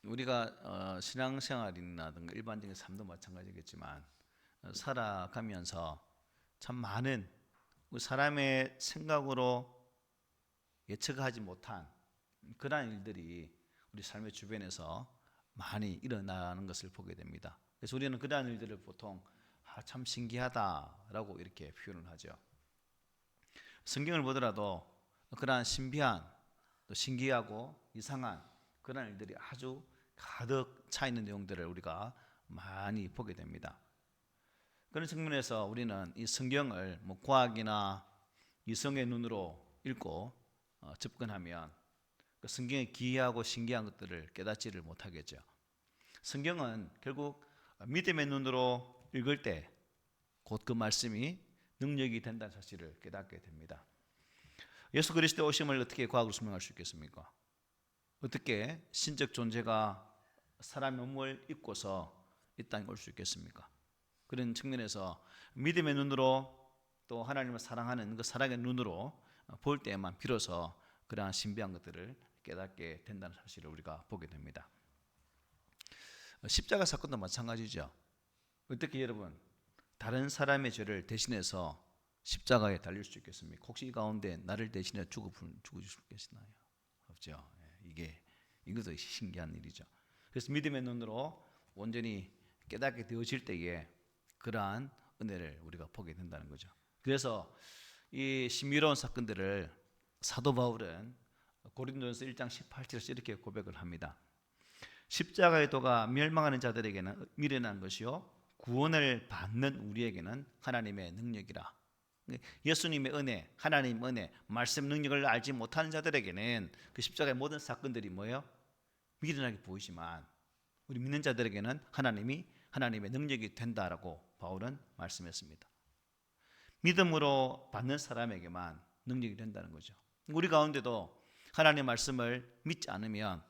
우리가 신앙생활이라든가 일반적인 삶도 마찬가지겠지만 살아가면서 참 많은 사람의 생각으로 예측하지 못한 그러한 일들이 우리 삶의 주변에서 많이 일어나는 것을 보게 됩니다. 그래서 우리는 그러한 일들을 보통 참 신기하다라고 이렇게 표현을 하죠. 성경을 보더라도 그러한 신비한 또 신기하고 이상한 그런 일들이 아주 가득 차 있는 내용들을 우리가 많이 보게 됩니다. 그런 측면에서 우리는 이 성경을 과학이나 이성의 눈으로 읽고 접근하면 그 성경의 기이하고 신기한 것들을 깨닫지를 못하겠죠. 성경은 결국 믿음의 눈으로 읽을 때 곧 그 말씀이 능력이 된다는 사실을 깨닫게 됩니다. 예수 그리스도의 오심을 어떻게 과학으로 설명할 수 있겠습니까? 어떻게 신적 존재가 사람의 몸을 입고서 이 땅에 올 수 있겠습니까? 그런 측면에서 믿음의 눈으로 또 하나님을 사랑하는 그 사랑의 눈으로 볼 때에만 비로소 그러한 신비한 것들을 깨닫게 된다는 사실을 우리가 보게 됩니다. 십자가 사건도 마찬가지죠. 어떻게 여러분 다른 사람의 죄를 대신해서 십자가에 달릴 수 있겠습니까? 혹시 이 가운데 나를 대신해 죽어줄 수 있겠나요? 없죠. 이것도 신기한 일이죠. 그래서 믿음의 눈으로 온전히 깨닫게 되어질 때에 그러한 은혜를 우리가 보게 된다는 거죠. 그래서 이 신비로운 사건들을 사도 바울은 고린도전서 1장 18절에서 이렇게 고백을 합니다. 십자가의 도가 멸망하는 자들에게는 미련한 것이요 구원을 받는 우리에게는 하나님의 능력이라. 예수님의 은혜, 하나님의 은혜, 말씀 능력을 알지 못하는 자들에게는 그 십자가의 모든 사건들이 뭐예요? 미련하게 보이지만 우리 믿는 자들에게는 하나님의 능력이 된다라고 바울은 말씀했습니다. 믿음으로 받는 사람에게만 능력이 된다는 거죠. 우리 가운데도 하나님의 말씀을 믿지 않으면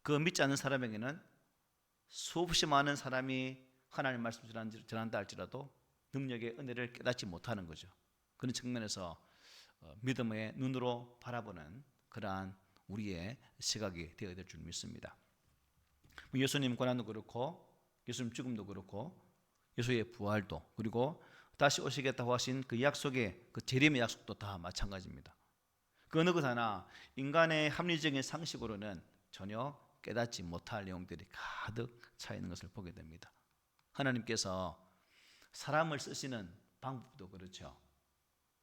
그 믿지 않는 사람에게는 수없이 많은 사람이 하나님의 말씀을 전한다 할지라도 능력의 은혜를 깨닫지 못하는 거죠. 그런 측면에서 믿음의 눈으로 바라보는 그러한 우리의 시각이 되어야 될 줄 믿습니다. 예수님 고난도 그렇고 예수님 죽음도 그렇고 예수의 부활도 그리고 다시 오시겠다고 하신 그 약속의 그 재림의 약속도 다 마찬가지입니다. 그 어느 것 하나 인간의 합리적인 상식으로는 전혀 깨닫지 못할 내용들이 가득 차 있는 것을 보게 됩니다. 하나님께서 사람을 쓰시는 방법도 그렇죠.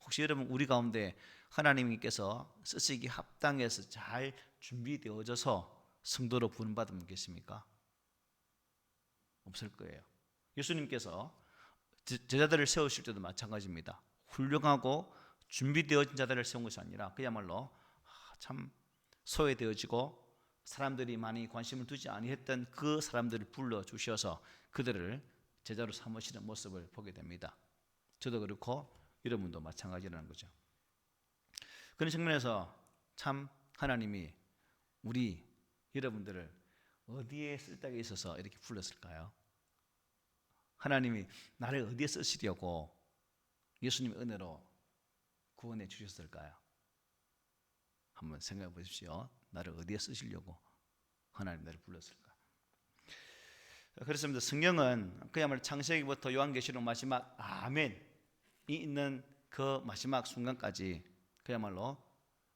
혹시 여러분 우리 가운데 하나님께서 쓰시기 합당해서 잘 준비되어져서 성도로 부름받은 분 계십니까? 없을 거예요. 예수님께서 제자들을 세우실 때도 마찬가지입니다. 훌륭하고 준비되어진 자들을 세운 것이 아니라 그야말로 참 소외되어지고 사람들이 많이 관심을 두지 아니했던 그 사람들을 불러주셔서 그들을 제자로 삼으시는 모습을 보게 됩니다. 저도 그렇고 여러분도 마찬가지라는 거죠. 그런 측면에서 참 하나님이 우리 여러분들을 어디에 쓸 데가 있어서 이렇게 불렀을까요? 하나님이 나를 어디에 쓰시려고 예수님의 은혜로 구원해 주셨을까요? 한번 생각해 보십시오. 나를 어디에 쓰시려고 하나님 나를 불렀을까? 그렇습니다. 성경은 그야말로 창세기부터 요한계시록 마지막 아멘이 있는 그 마지막 순간까지 그야말로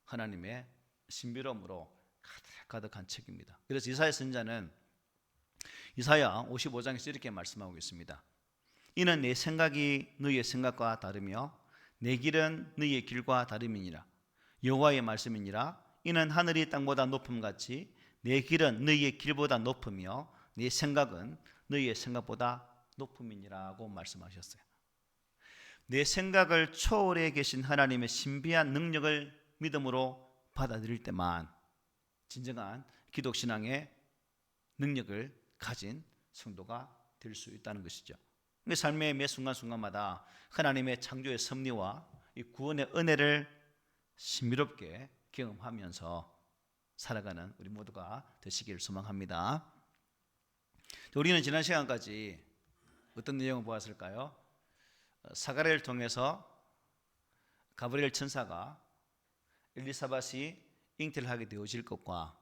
하나님의 신비로움으로 가득한 책입니다. 그래서 이사야 선지자는 이사야 55장에서 이렇게 말씀하고 있습니다. 이는 내 생각이 너희의 생각과 다르며 내 길은 너희의 길과 다름이니라. 여호와의 말씀이니라. 이는 하늘이 땅보다 높음같이 내 길은 너희의 길보다 높으며 내 생각은 너희의 생각보다 높음이니라고 말씀하셨어요. 내 생각을 초월해 계신 하나님의 신비한 능력을 믿음으로 받아들일 때만 진정한 기독신앙의 능력을 가진 성도가 될 수 있다는 것이죠. 삶의 매 순간순간마다 하나님의 창조의 섭리와 이 구원의 은혜를 신비롭게 경험하면서 살아가는 우리 모두가 되시길 소망합니다. 우리는 지난 시간까지 어떤 내용을 보았을까요? 사가랴를 통해서 가브리엘 천사가 엘리사벳이 잉태를 하게 되어질 것과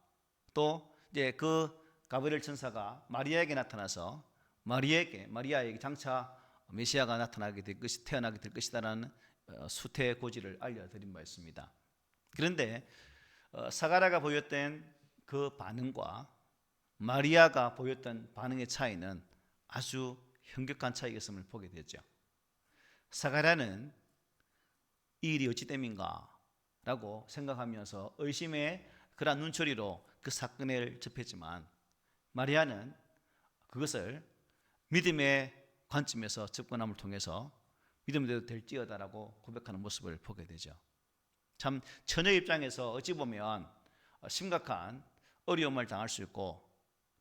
또 이제 그 가브리엘 천사가 마리아에게 나타나서 마리아에게 장차 메시아가 태어나게 될 것이다라는 수태 고지를 알려드린 바 있습니다. 그런데 사가랴가 보였던 그 반응과 마리아가 보였던 반응의 차이는 아주 현격한 차이였음을 보게 되죠. 사가랴는 이 일이 어찌 됨인가 라고 생각하면서 의심의 그런 눈초리로 그 사건을 접했지만, 마리아는 그것을 믿음의 관점에서 접근함을 통해서 믿음대로 될지어다라고 고백하는 모습을 보게 되죠. 참 처녀 입장에서 어찌 보면 심각한 어려움을 당할 수 있고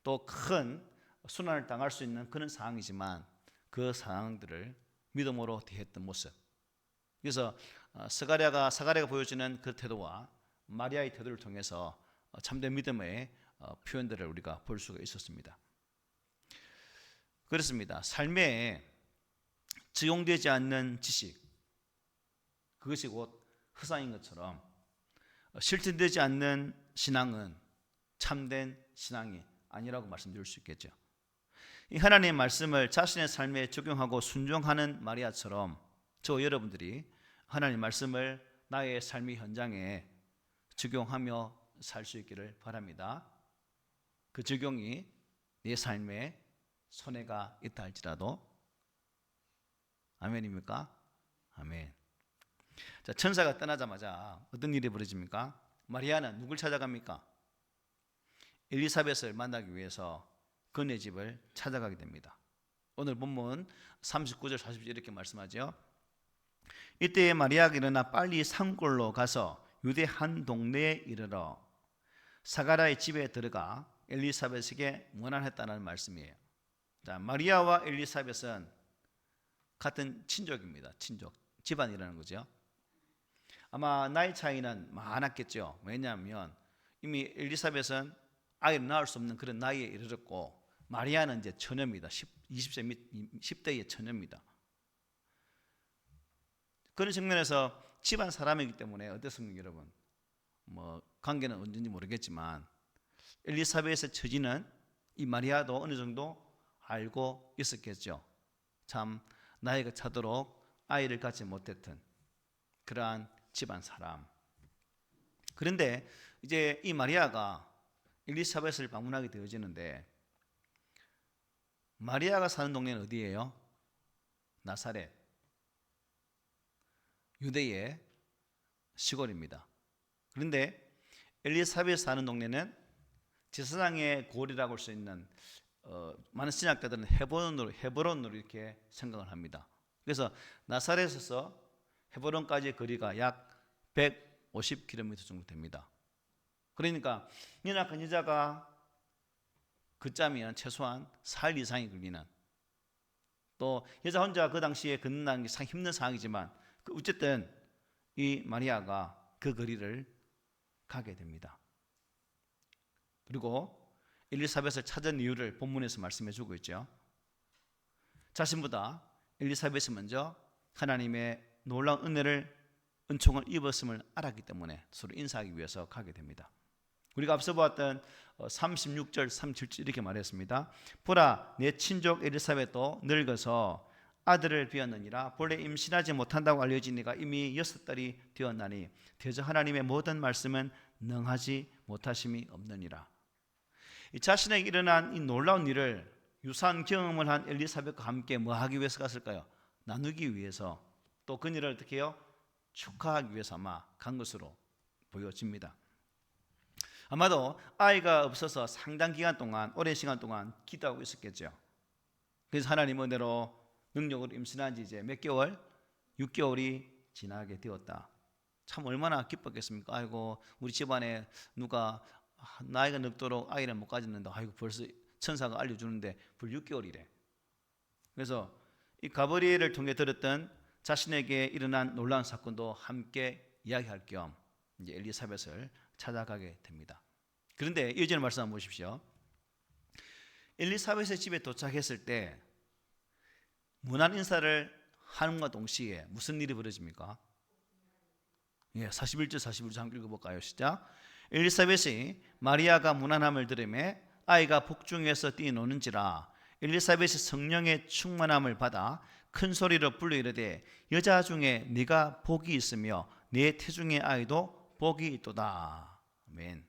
또 큰 순환을 당할 수 있는 그런 상황이지만, 그 상황들을 믿음으로 대했던 모습. 그래서 사가랴가 보여주는 그 태도와 마리아의 태도를 통해서 참된 믿음의 표현들을 우리가 볼 수가 있었습니다. 그렇습니다. 삶에 적용되지 않는 지식, 그것이 곧 허상인 것처럼 실천되지 않는 신앙은 참된 신앙이 아니라고 말씀드릴 수 있겠죠. 이 하나님의 말씀을 자신의 삶에 적용하고 순종하는 마리아처럼 저 여러분들이 하나님의 말씀을 나의 삶의 현장에 적용하며 살 수 있기를 바랍니다. 그 적용이 내 삶에 손해가 있다 할지라도. 아멘입니까? 아멘. 자, 천사가 떠나자마자 어떤 일이 벌어집니까? 마리아는 누굴 찾아갑니까? 엘리사벳을 만나기 위해서 그네 집을 찾아가게 됩니다. 오늘 본문 39절 40절 이렇게 말씀하죠. 이때 마리아가 일어나 빨리 산골로 가서 유대 한 동네에 이르러 사가랴의 집에 들어가 엘리사벳에게 문안했다는 말씀이에요. 자, 마리아와 엘리사벳은 같은 친족입니다. 친족, 집안이라는 거죠. 아마 나이 차이는 많았겠죠. 왜냐하면 이미 엘리사벳은 아이를 낳을 수 없는 그런 나이에 이르렀고, 마리아는 이제 처녀입니다. 10대의 처녀입니다. 그런 측면에서 집안 사람이기 때문에 어떻습니까, 여러분? 관계는 언제인지 모르겠지만 엘리사벳의 처지는 이 마리아도 어느 정도 알고 있었겠죠. 참 나이가 차도록 아이를 갖지 못했던 그러한 집안 사람. 그런데 이제 이 마리아가 엘리사벳을 방문하게 되어지는데, 마리아가 사는 동네는 어디예요? 나사렛, 유대의 시골입니다. 그런데 엘리사벳 사는 동네는 제사장의 고을이라고 할 수 있는 많은 신학자들은 헤브론으로 이렇게 생각을 합니다. 그래서 나사렛에서 헤브론까지의 거리가 약 150km 정도 됩니다. 그러니까 연약한 여자가 걷자면 최소한 4일 이상이 걸리는, 또 여자 혼자 그 당시에 걷는다는 게 상당히 힘든 상황이지만 어쨌든 이 마리아가 그 거리를 가게 됩니다. 그리고 엘리사벳을 찾은 이유를 본문에서 말씀해 주고 있죠. 자신보다 엘리사벳이 먼저 하나님의 놀라운 은총을 입었음을 알았기 때문에 서로 인사하기 위해서 가게 됩니다. 우리가 앞서 보았던 36절 37절 이렇게 말했습니다. 보라, 내 친족 엘리사벳도 늙어서 아들을 비었느니라. 본래 임신하지 못한다고 알려지니가 이미 6달이 되었나니 대저 하나님의 모든 말씀은 능하지 못하심이 없느니라. 이 자신에게 일어난 이 놀라운 일을 유사한 경험을 한 엘리사벳과 함께 뭐 하기 위해서 갔을까요? 나누기 위해서, 또 그녀를 어떻게 해요? 축하하기 위해서 아마 간 것으로 보여집니다. 아마도 아이가 없어서 상당 기간 동안, 오랜 시간 동안 기도하고 있었겠죠. 그래서 하나님 은혜로 능력으로 임신한 지 이제 몇 개월? 6개월이 지나게 되었다. 참 얼마나 기뻤겠습니까? 아이고, 우리 집안에 누가 나이가 늙도록 아이를 못 가졌는데, 아이고 벌써 천사가 알려주는데 불 6개월이래. 그래서 이 가브리엘을 통해 들었던 자신에게 일어난 놀라운 사건도 함께 이야기할 겸 이제 엘리사벳을 찾아가게 됩니다. 그런데 이어지는 말씀 한번 보십시오. 엘리사벳의 집에 도착했을 때 문안 인사를 하는과 동시에 무슨 일이 벌어집니까? 41절 41절 한번 읽어볼까요? 시작. 엘리사벳이 마리아가 문안함을 들으매 아이가 복중에서 뛰노는지라 엘리사벳이 성령의 충만함을 받아 큰 소리로 불러 이르되 여자 중에 네가 복이 있으며 네 태중의 아이도 복이 있도다. 아멘.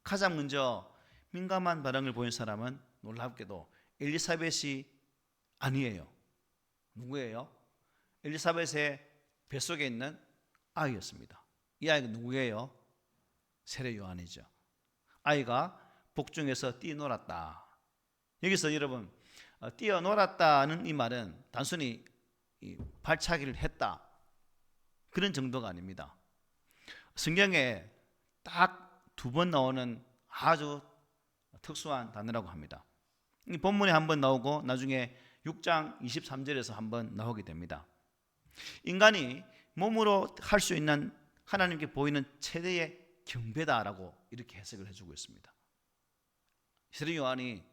가장 먼저 민감한 반응을 보인 사람은 놀랍게도 엘리사벳이 아니에요. 누구예요? 엘리사벳의 뱃속에 있는 아이였습니다. 이 아이가 누구예요? 세례 요한이죠. 아이가 복중에서 뛰놀았다. 여기서 여러분 뛰어놀았다는 이 말은 단순히 발차기를 했다 그런 정도가 아닙니다. 성경에 딱 2번 나오는 아주 특수한 단어라고 합니다. 이 본문에 한번 나오고 나중에 6장 23절에서 한번 나오게 됩니다. 인간이 몸으로 할 수 있는 하나님께 보이는 최대의 경배다라고 이렇게 해석을 해주고 있습니다. 세례 요한이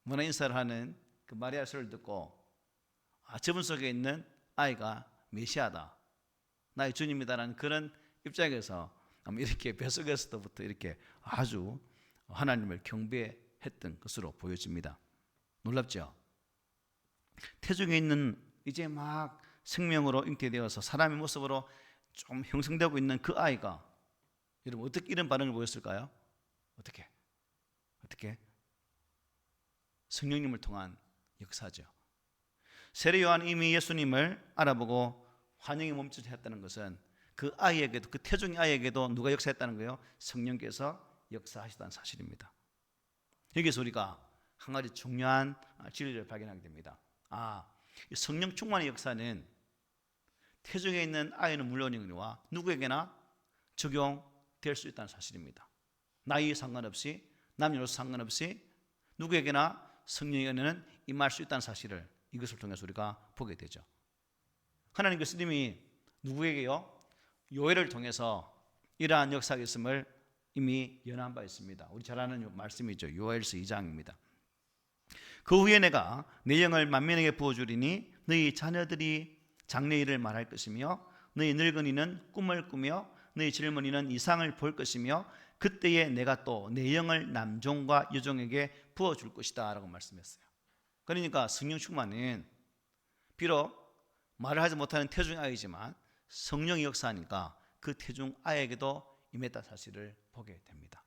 문화 인사를 하는 그 마리아 소리를 듣고 저분 속에 있는 아이가 메시아다, 나의 주님이다라는 그런 입장에서 이렇게 뱃속에서부터 이렇게 아주 하나님을 경배했던 것으로 보여집니다. 놀랍죠? 태중에 있는 이제 막 생명으로 잉태되어서 사람의 모습으로 좀 형성되고 있는 그 아이가 여러분 어떻게 이런 반응을 보였을까요? 어떻게? 성령님을 통한 역사죠. 세례 요한이 이미 예수님을 알아보고 환영의 몸짓을 했다는 것은 그 아이에게도, 그 태중의 아이에게도 누가 역사했다는 거예요? 성령께서 역사하시다는 사실입니다. 여기서 우리가 한 가지 중요한 진리를 발견하게 됩니다. 성령 충만의 역사는 태중에 있는 아이는 물론이거니와 누구에게나 적용될 수 있다는 사실입니다. 나이 상관없이, 남녀노소 상관없이 누구에게나 성령의 은혜는 임할 수 있다는 사실을 이것을 통해서 우리가 보게 되죠. 하나님께서 이미 누구에게요? 요엘을 통해서 이러한 역사가 있음을 이미 연한 바 있습니다. 우리 잘 아는 말씀이죠. 요엘서 2장입니다. 그 후에 내가 내 영을 만민에게 부어주리니 너희 자녀들이 장래일을 말할 것이며 너희 늙은이는 꿈을 꾸며 너희 젊은이는 이상을 볼 것이며 그때에 내가 또 내 영을 남종과 여종에게 부어줄 것이다 라고 말씀했어요. 그러니까 성령 충만은 비록 말을 하지 못하는 태중 아이지만 성령이 역사하니까 그 태중 아이에게도 임했다 사실을 보게 됩니다.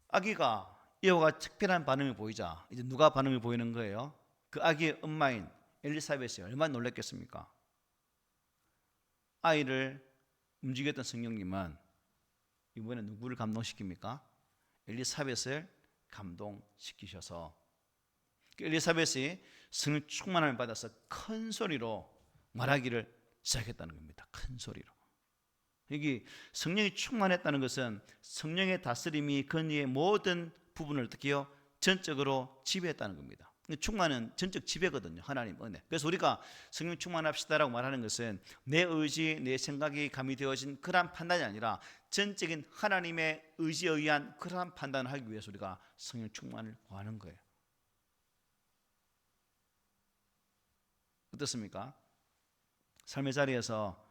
아기가 이와 특별한 반응을 보이자 이제 누가 반응을 보이는 거예요? 그 아기의 엄마인 엘리사벳이 얼마나 놀랐겠습니까? 아이를 움직였던 성령님은 이번에 누구를 감동시킵니까? 엘리사벳을 감동시키셔서 엘리사벳이 성령 충만함을 받아서 큰 소리로 말하기를 시작했다는 겁니다. 큰 소리로. 여기 성령이 충만했다는 것은 성령의 다스림이 그의 모든 부분을 어떻게 해요? 전적으로 지배했다는 겁니다. 충만은 전적 지배거든요. 하나님 은혜. 그래서 우리가 성령 충만합시다라고 말하는 것은 내 의지, 내 생각이 가미되어진 그러한 판단이 아니라 전적인 하나님의 의지에 의한 그러한 판단을 하기 위해서 우리가 성령 충만을 구하는 거예요. 어떻습니까? 삶의 자리에서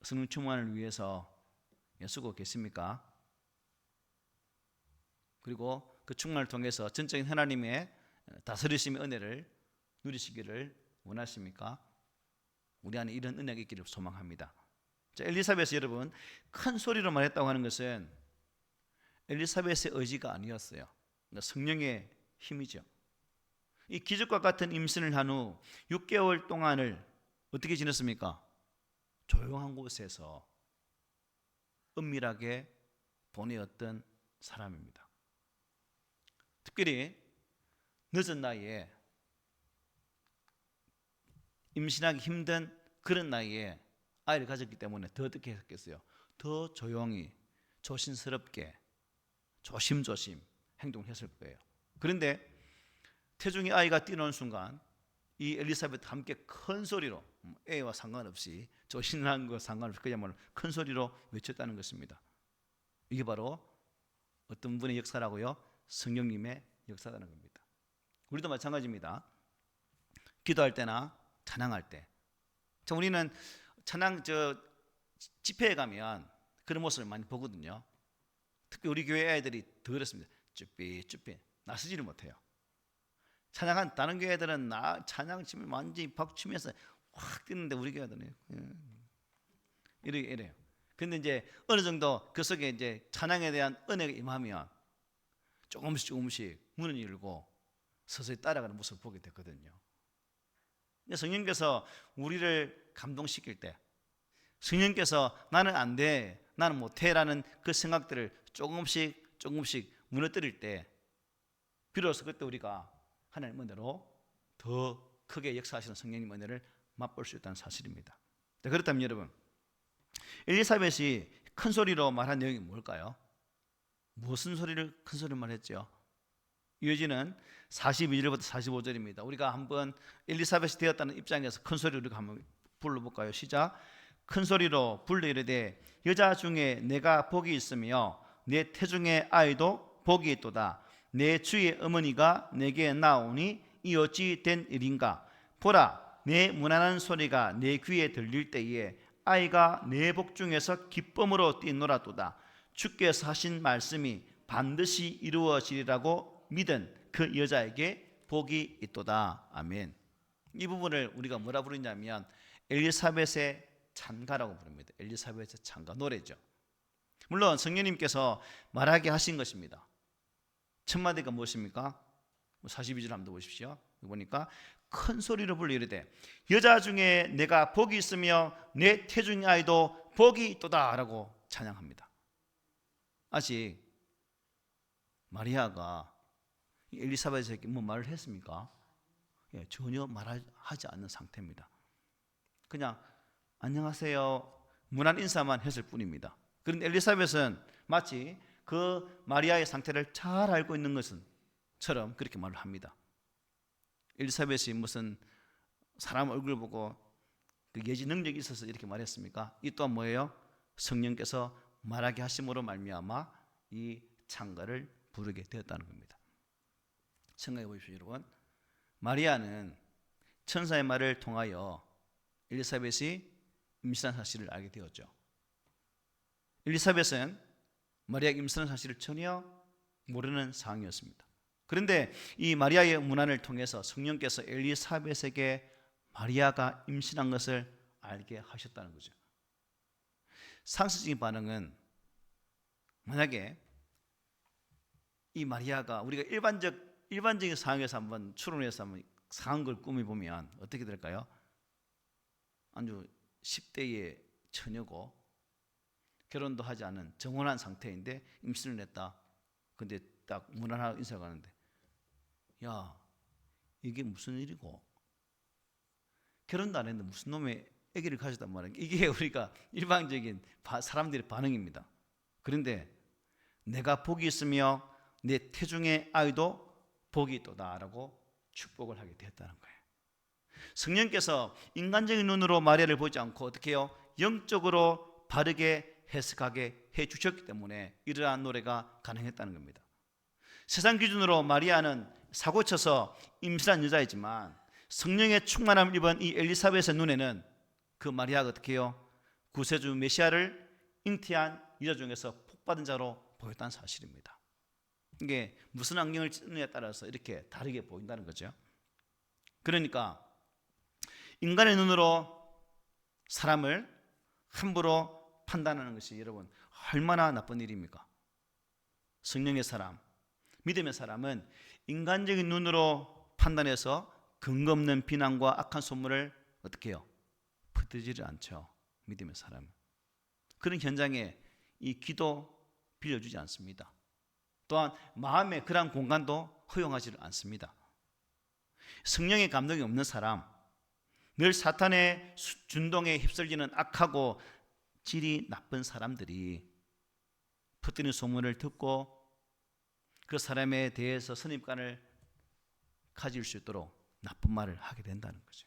성령 충만을 위해서 애쓰고 계십니까? 그리고 그 충만을 통해서 전적인 하나님의 다스리심의 은혜를 누리시기를 원하십니까? 우리 안에 이런 은혜가 있기를 소망합니다. 자, 엘리사벳이 여러분 큰 소리로 말했다고 하는 것은 엘리사벳의 의지가 아니었어요. 그러니까 성령의 힘이죠. 이 기적과 같은 임신을 한 후 6개월 동안을 어떻게 지냈습니까? 조용한 곳에서 은밀하게 보내었던 사람입니다. 특별히 늦은 나이에 임신하기 힘든 그런 나이에 아이를 가졌기 때문에 더 어떻게 했겠어요? 더 조용히 조심스럽게 조심조심 행동했을 거예요. 그런데 태중의 아이가 뛰노는 순간 이 엘리사벳과 함께 큰 소리로 애와 상관없이 조신한 거 상관없이 그야말로 큰 소리로 외쳤다는 것입니다. 이게 바로 어떤 분의 역사라고요? 성령님의 역사라는 겁니다. 우리도 마찬가지입니다. 기도할 때나 찬양할 때, 우리는 찬양 집회에 가면 그런 모습을 많이 보거든요. 특히 우리 교회 아이들이 더 그렇습니다. 쭈삐쭈삐 나서지를 못해요. 찬양한 다른 교회 애들은 찬양 치면 완전히 박수 치면서 확 뛰는데 우리 교회 애들은 이래요. 근데 이제 어느 정도 그 속에 이제 찬양에 대한 은혜가 임하면 조금씩 문을 열고 서서히 따라가는 모습을 보게 됐거든요. 성령께서 우리를 감동시킬 때, 성령께서 나는 안 돼, 나는 못해라는 그 생각들을 조금씩 무너뜨릴 때, 비로소 그때 우리가 하나님 은혜로 더 크게 역사하시는 성령님 은혜를 맛볼 수 있다는 사실입니다. 그렇다면 여러분, 엘리사벳이 큰 소리로 말한 내용이 뭘까요? 무슨 소리를 큰 소리로 말했죠? 이어지는 42절부터 45절입니다. 우리가 한번 엘리사벳이 되었다는 입장에서 큰 소리로 우리가 한번 불러볼까요? 시작. 큰 소리로 불러 이르되 여자 중에 내가 복이 있으며 내 태중의 아이도 복이 있도다. 내 주의 어머니가 내게 나오니 이 어찌 된 일인가? 보라, 내 무난한 소리가 내 귀에 들릴 때에 아이가 내 복 중에서 기쁨으로 뛰노라도다. 주께서 하신 말씀이 반드시 이루어지리라고 믿은 그 여자에게 복이 있도다. 아멘. 이 부분을 우리가 뭐라 부르냐면 엘리사벳의 찬가라고 부릅니다. 엘리사벳의 찬가, 노래죠. 물론 성령님께서 말하게 하신 것입니다. 첫 마디가 무엇입니까? 42절 한번 보십시오. 보니까 큰 소리로 불러 이르되 여자 중에 내가 복이 있으며 내 태중의 아이도 복이 있도다 라고 찬양합니다. 아직 마리아가 엘리사벳에게 뭐 말을 했습니까? 전혀 말하지 않는 상태입니다. 그냥 안녕하세요 무난 인사만 했을 뿐입니다. 그런데 엘리사벳은 마치 그 마리아의 상태를 잘 알고 있는 것처럼 그렇게 말을 합니다. 엘리사벳이 무슨 사람 얼굴 보고 그 예지 능력이 있어서 이렇게 말했습니까? 이 또한 뭐예요? 성령께서 말하게 하심으로 말미암아 이 찬가를 부르게 되었다는 겁니다. 생각해 보십시오, 여러분. 마리아는 천사의 말을 통하여 엘리사벳이 임신한 사실을 알게 되었죠. 엘리사벳은 마리아가 임신한 사실을 전혀 모르는 상황이었습니다. 그런데 이 마리아의 문안을 통해서 성령께서 엘리사벳에게 마리아가 임신한 것을 알게 하셨다는 거죠. 상식적인 반응은 만약에 이 마리아가 우리가 일반적인 상황에서 한번 추론해서 한번 상한 걸 꾸며보면 어떻게 될까요? 아주 10대의 처녀고 결혼도 하지 않은 정혼한 상태인데 임신을 했다. 근데 딱 무난하게 인사가 가는데 야 이게 무슨 일이고 결혼도 안 했는데 무슨 놈의 아기를 가졌단 말이야. 이게 우리가 일반적인 사람들의 반응입니다. 그런데 내가 복이 있으며 내 태중의 아이도 복이 있도다라고 축복을 하게 되었다는 거예요. 성령께서 인간적인 눈으로 마리아를 보지 않고 어떻게 해요? 영적으로 바르게 해석하게 해주셨기 때문에 이러한 노래가 가능했다는 겁니다. 세상 기준으로 마리아는 사고쳐서 임신한 여자이지만 성령의 충만함을 입은 이 엘리사벳의 눈에는 그 마리아가 어떻게 해요? 구세주 메시아를 잉태한 여자 중에서 복받은 자로 보였다는 사실입니다. 이게 무슨 안경을 쓰느냐에 따라서 이렇게 다르게 보인다는 거죠. 그러니까 인간의 눈으로 사람을 함부로 판단하는 것이 여러분 얼마나 나쁜 일입니까? 성령의 사람, 믿음의 사람은 인간적인 눈으로 판단해서 근거 없는 비난과 악한 소문을 어떻게 해요? 퍼뜨리지 않죠. 믿음의 사람은. 그런 현장에 이 귀도 빌려주지 않습니다. 또한 마음의 그러한 공간도 허용하지 않습니다. 성령의 감동이 없는 사람, 늘 사탄의 준동에 휩쓸리는 악하고 질이 나쁜 사람들이 퍼뜨리는 소문을 듣고 그 사람에 대해서 선입관을 가질 수 있도록 나쁜 말을 하게 된다는 거죠.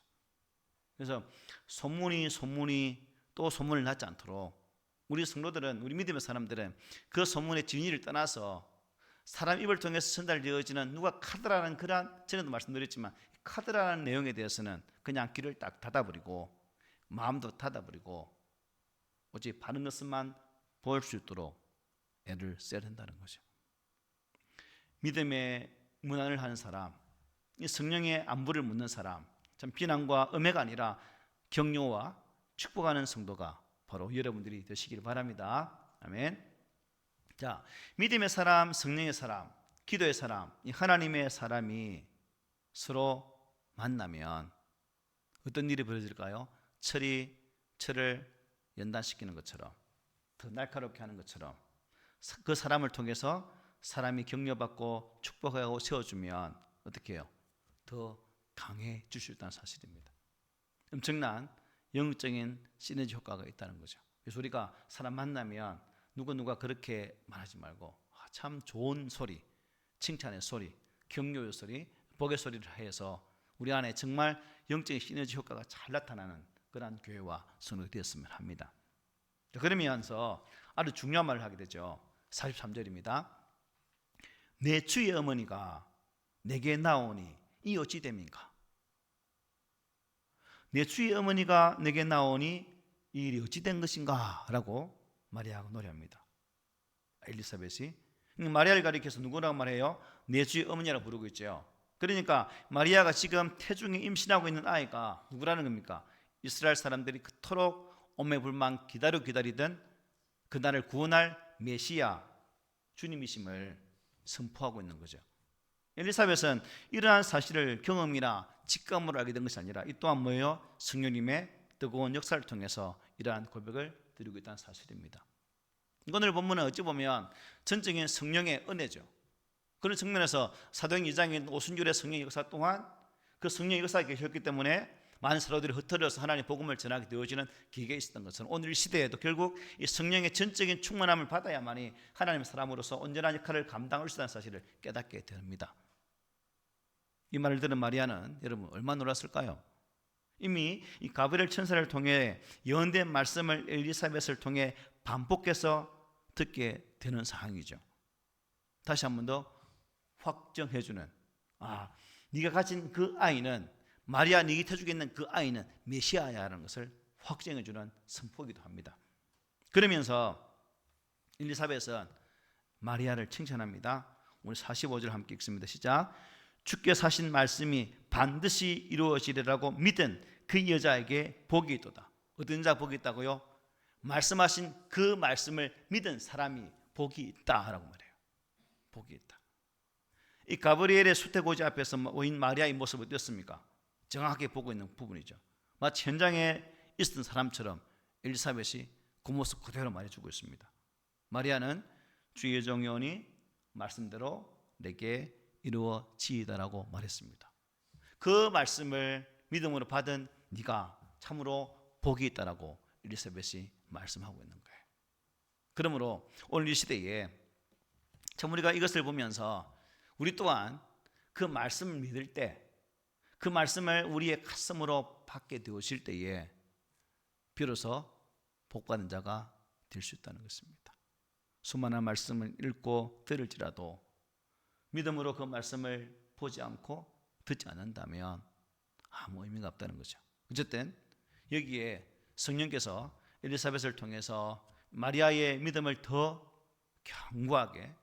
그래서 소문이 또 소문을 낳지 않도록 우리 성도들은, 우리 믿음의 사람들은 그 소문의 진위를 떠나서 사람 입을 통해서 전달되어지는 누가 카드라는 그러한, 전에도 말씀드렸지만 카드라는 내용에 대해서는 그냥 귀를 딱 닫아버리고 마음도 닫아버리고 오직 바른 것만 볼 수 있도록 애를 써야 된다는 거죠. 믿음의 문안을 하는 사람, 이 성령의 안부를 묻는 사람, 참 비난과 음해가 아니라 격려와 축복하는 성도가 바로 여러분들이 되시길 바랍니다. 아멘. 자, 믿음의 사람, 성령의 사람, 기도의 사람, 이 하나님의 사람이 서로 만나면 어떤 일이 벌어질까요? 철이 철을 연단시키는 것처럼, 더 날카롭게 하는 것처럼, 그 사람을 통해서 사람이 격려받고 축복하고 세워주면 어떻게 해요? 더 강해질 수 있다는 사실입니다. 엄청난 영적인 시너지 효과가 있다는 거죠. 그래서 우리가 사람 만나면 누가 그렇게 말하지 말고 참 좋은 소리, 칭찬의 소리, 격려의 소리, 복의 소리를 해서 우리 안에 정말 영적인 시너지 효과가 잘 나타나는 그러한 교회와 성도가 되었으면 합니다. 그러면서 아주 중요한 말을 하게 되죠. 43절입니다. 내 주의 어머니가 내게 나오니 이 어찌 됨인가? 내 주의 어머니가 내게 나오니 이 일이 어찌 된 것인가? 라고 마리아가 노래합니다. 엘리사벳이 마리아를 가리켜서 누구라고 말해요? 내 주의 어머니라고 부르고 있죠. 그러니까 마리아가 지금 태중에 임신하고 있는 아이가 누구라는 겁니까? 이스라엘 사람들이 그토록 오매불망 기다리던 그날을 구원할 메시아 주님이심을 선포하고 있는 거죠. 엘리사벳은 이러한 사실을 경험이나 직감으로 알게 된 것이 아니라 이 또한 뭐예요? 성령님의 뜨거운 역사를 통해서 이러한 고백을 드리고 있다는 사실입니다. 오늘 본문은 어찌 보면 전적인 성령의 은혜죠. 그런 측면에서 사도행 2장인 오순절의 성령 역사 또한 그 성령 역사가 계셨기 때문에 많은 사람들이 흩어져서 하나님의 복음을 전하게 되어지는 기회가 있었던 것은 오늘 이 시대에도 결국 이 성령의 전적인 충만함을 받아야만이 하나님의 사람으로서 온전한 역할을 감당할 수 있다는 사실을 깨닫게 됩니다. 이 말을 들은 마리아는 여러분 얼마나 놀랐을까요? 이미 이 가브리엘 천사를 통해 예언된 말씀을 엘리사벳을 통해 반복해서 듣게 되는 상황이죠. 다시 한 번 더 확정해주는, 네가 가진 그 아이는, 마리아 네게 태중에 있는 그 아이는 메시아야라는 것을 확정해주는 선포이기도 합니다. 그러면서 엘리사벳은 마리아를 칭찬합니다. 오늘 45절 함께 읽습니다. 시작. 주께서 하신 말씀이 반드시 이루어지리라고 믿은 그 여자에게 복이 있도다. 어떤 자 복이 있다고요? 말씀하신 그 말씀을 믿은 사람이 복이 있다라고 말해요. 복이 있다. 이 가브리엘의 수태고지 앞에서 오인 마리아의 모습은 어땠습니까? 정확하게 보고 있는 부분이죠. 마치 현장에 있었던 사람처럼 엘리사벳이 그 모습 그대로 말해주고 있습니다. 마리아는 주의 종이오니 말씀대로 내게 이루어지이다라고 말했습니다. 그 말씀을 믿음으로 받은 네가 참으로 복이 있다라고 엘리사벳이 말씀하고 있는 거예요. 그러므로 오늘 이 시대에 참 우리가 이것을 보면서 우리 또한 그 말씀을 믿을 때, 그 말씀을 우리의 가슴으로 받게 되어질 때에 비로소 복받은 자가 될 수 있다는 것입니다. 수많은 말씀을 읽고 들을지라도 믿음으로 그 말씀을 보지 않고 듣지 않는다면 아무 의미가 없다는 거죠. 어쨌든 여기에 성령께서 엘리사벳을 통해서 마리아의 믿음을 더 견고하게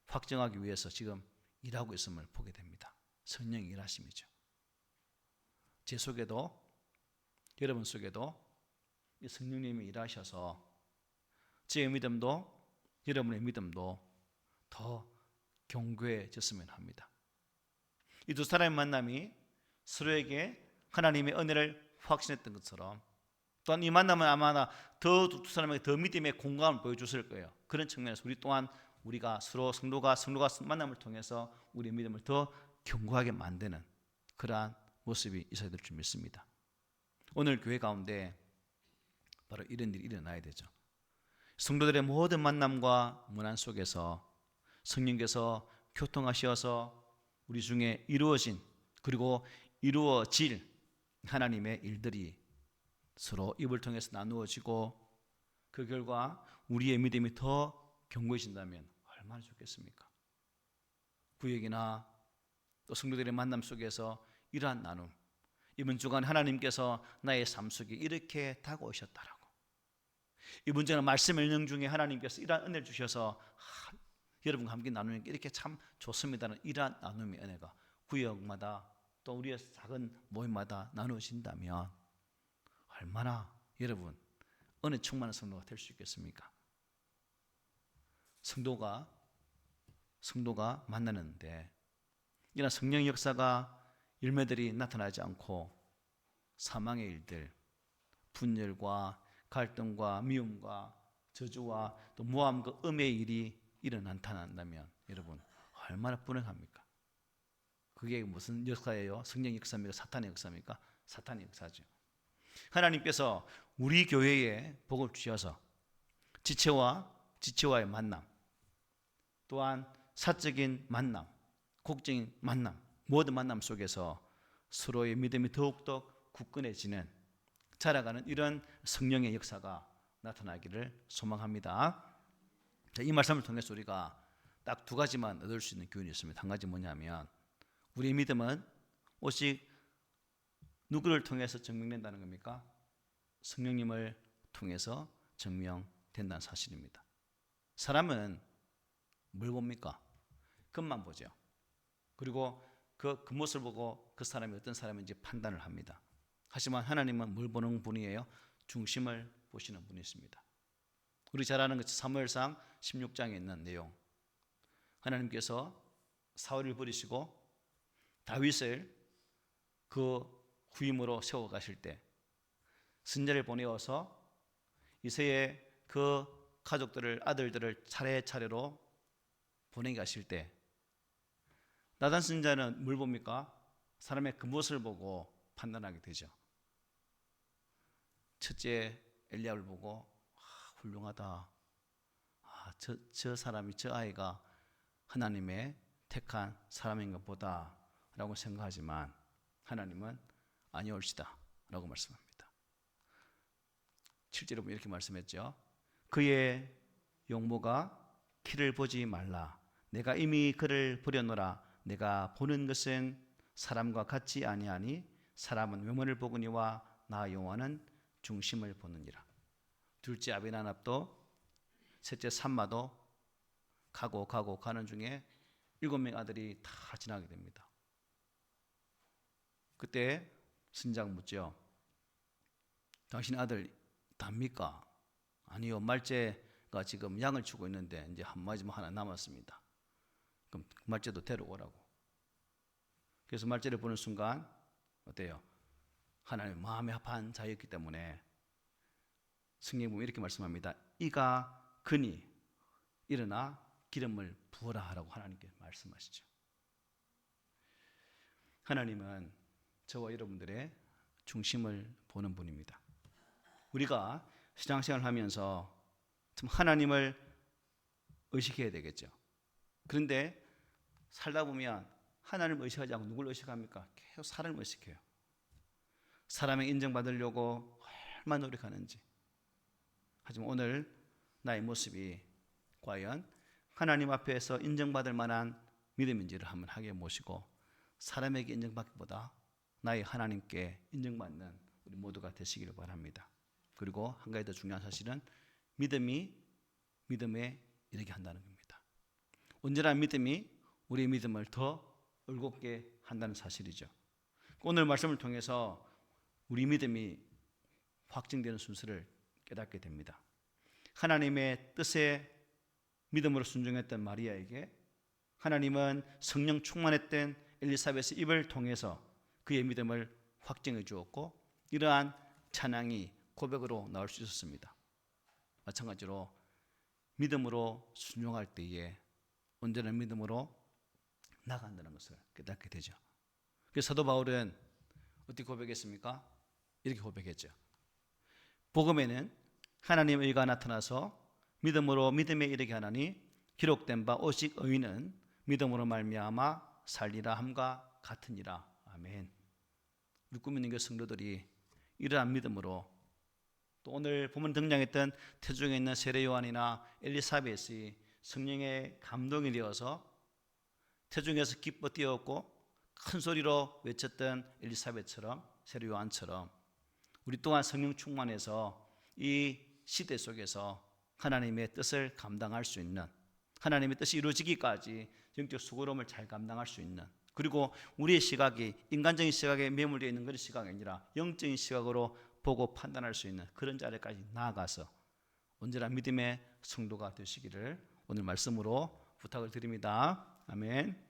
확정하기 위해서 지금 일하고 있음을 보게 됩니다. 성령의 일하심이죠. 제 속에도 여러분 속에도 이 성령님이 일하셔서 제 믿음도 여러분의 믿음도 더 견고해졌으면 합니다. 이 두 사람의 만남이 서로에게 하나님의 은혜를 확신했던 것처럼 또한 이 만남은 아마 두 사람에게 더 믿음의 공감을 보여줬을 거예요. 그런 측면에서 우리 또한 우리가 서로 성도가 만남을 통해서 우리의 믿음을 더 견고하게 만드는 그러한 모습이 있어야 될 줄 믿습니다. 오늘 교회 가운데 바로 이런 일이 일어나야 되죠. 성도들의 모든 만남과 문안 속에서 성령께서 교통하셔서 우리 중에 이루어진 그리고 이루어질 하나님의 일들이 서로 입을 통해서 나누어지고 그 결과 우리의 믿음이 더 견고해진다면 얼마나 좋겠습니까? 구역이나 또 성도들의 만남 속에서 이러한 나눔, 이번 주간 하나님께서 나의 삶 속에 이렇게 다가오셨다라고, 이 문제는 말씀 읽는 중에 하나님께서 이러한 은혜를 주셔서 여러분과 함께 나누니까 이렇게 참 좋습니다는 이러한 나눔의 은혜가 구역마다 또 우리의 작은 모임마다 나누어진다면 얼마나 여러분 은혜 충만한 성도가 될 수 있겠습니까? 성도가 만나는데 이런 성령의 역사가 열매들이 나타나지 않고 사망의 일들, 분열과 갈등과 미움과 저주와 또 모함과 음의 일이 나타난다면 여러분 얼마나 불행합니까? 그게 무슨 역사예요? 성령 역사입니까? 사탄의 역사입니까? 사탄의 역사죠. 하나님께서 우리 교회에 복을 주셔서 지체와의 만남, 또한 사적인 만남, 곡적인 만남, 모든 만남 속에서 서로의 믿음이 더욱더 굳건해지는, 자라가는 이런 성령의 역사가 나타나기를 소망합니다. 이 말씀을 통해서 우리가 딱 두 가지만 얻을 수 있는 교훈이 있습니다. 한 가지 뭐냐면 우리의 믿음은 오직 누구를 통해서 증명된다는 겁니까? 성령님을 통해서 증명된다는 사실입니다. 사람은 뭘 봅니까? 겉만 보죠. 그리고 그 모습을 보고 그 사람이 어떤 사람인지 판단을 합니다. 하지만 하나님은 뭘 보는 분이에요? 중심을 보시는 분이십니다. 우리 잘 아는 것이 사무엘상 16장에 있는 내용. 하나님께서 사울을 버리시고 다윗을 그 후임으로 세워 가실 때 선지자를 보내어서 이새의 그 가족들을, 아들들을 차례차례로 보내게 가실 때 나단 선지자는 뭘 봅니까? 사람의 그 모습을 보고 판단하게 되죠. 첫째 엘리야를 보고 훌륭하다. 저 사람이, 저 아이가 하나님의 택한 사람인가 보다 라고 생각하지만 하나님은 아니올시다 라고 말씀합니다. 7절에 보면 이렇게 말씀했죠. 그의 용모가 키를 보지 말라. 내가 이미 그를 버려놓으라. 내가 보는 것은 사람과 같지 아니하니 사람은 외모를 보거니와 나 여호와는 중심을 보느니라. 둘째 아비나답도 셋째 삼마도 가고 가는 중에 7명 아들이 다 지나게 됩니다. 그때 선지자가 묻죠. 당신 아들 답니까? 아니요, 말째가 지금 양을 치고 있는데 이제 한 마지막 하나 남았습니다. 그럼 말째도 데려오라고. 그래서 말째를 보는 순간 어때요? 하나님 마음에 합한 자였기 때문에 성경에 보면 이렇게 말씀합니다. 이가 그니 일어나 기름을 부어라 하라고 하나님께 말씀하시죠. 하나님은 저와 여러분들의 중심을 보는 분입니다. 우리가 신앙생활을 하면서 참 하나님을 의식해야 되겠죠. 그런데 살다 보면 하나님을 의식하지 않고 누굴 의식합니까? 계속 사람을 의식해요. 사람의 인정받으려고 얼마나 노력하는지. 하지만 오늘 나의 모습이 과연 하나님 앞에서 인정받을 만한 믿음인지를 한번 하게 모시고 사람에게 인정받기보다 나의 하나님께 인정받는 우리 모두가 되시기를 바랍니다. 그리고 한 가지 더 중요한 사실은 믿음이 믿음에 이르게 한다는 겁니다. 언제나 믿음이 우리의 믿음을 더 올곧게 한다는 사실이죠. 오늘 말씀을 통해서 우리 믿음이 확증되는 순서를 깨닫게 됩니다. 하나님의 뜻에 믿음으로 순종했던 마리아에게 하나님은 성령 충만했던 엘리사벳의 입을 통해서 그의 믿음을 확증해 주었고 이러한 찬양이 고백으로 나올 수 있었습니다. 마찬가지로 믿음으로 순종할 때에 언제나 믿음으로 나간다는 것을 깨닫게 되죠. 그래서 사도 바울은 어떻게 고백했습니까? 이렇게 고백했죠. 복음에는 하나님의 의가 나타나서 믿음으로 믿음에 이르게 하나니 기록된 바 오직 의인은 믿음으로 말미암아 살리라 함과 같으니라. 아멘. 우리 꿈있는 교회 성도들이 이러한 믿음으로 또 오늘 보면 등장했던 태중에 있는 세례 요한이나 엘리사벳이 성령의 감동이 되어서 태중에서 기뻐 뛰었고 큰 소리로 외쳤던 엘리사벳처럼 세례 요한처럼 우리 또한 성령 충만해서 이 시대 속에서 하나님의 뜻을 감당할 수 있는, 하나님의 뜻이 이루어지기까지 영적 수고로움을 잘 감당할 수 있는, 그리고 우리의 시각이 인간적인 시각에 매몰되어 있는 그런 시각이 아니라 영적인 시각으로 보고 판단할 수 있는 그런 자리까지 나아가서 언제나 믿음의 성도가 되시기를 오늘 말씀으로 부탁을 드립니다. 아멘.